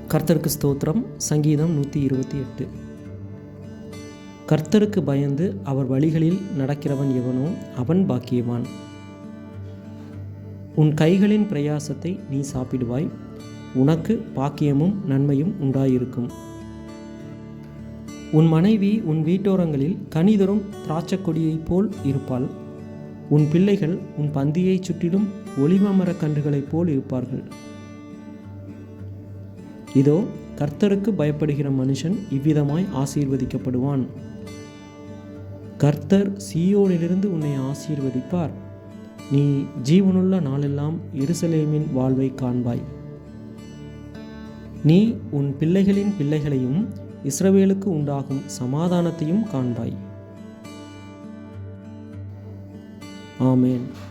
கர்த்தருக்கு ஸ்தோத்திரம். சங்கீதம் 128. கர்த்தருக்கு பயந்து அவர் வழிகளில் நடக்கிறவன் எவனோ அவன் பாக்கியவான். உன் கைகளின் பிரயாசத்தை நீ சாப்பிடுவாய், உனக்கு பாக்கியமும் நன்மையும் உண்டாயிருக்கும். உன் மனைவி உன் வீட்டோரங்களில் கனிதரும் திராட்சைக்கொடியைப் போல் இருப்பாள். உன் பிள்ளைகள் உன் பந்தியைச் சுற்றிலும் ஒலிவ மரக் கன்றுகளைப் போல் இருப்பார்கள். இதோ, கர்த்தருக்கு பயப்படுகிற மனுஷன் இவ்விதமாய் ஆசீர்வதிக்கப்படுவான். கர்த்தர் சீயோனிலிருந்து உன்னை ஆசீர்வதிப்பார். நீ ஜீவனுள்ள நாளெல்லாம் எருசலேமின் வாழ்வை காண்பாய். நீ உன் பிள்ளைகளின் பிள்ளைகளையும் இஸ்ரவேலுக்கு உண்டாகும் சமாதானத்தையும் காண்பாய். ஆமென்.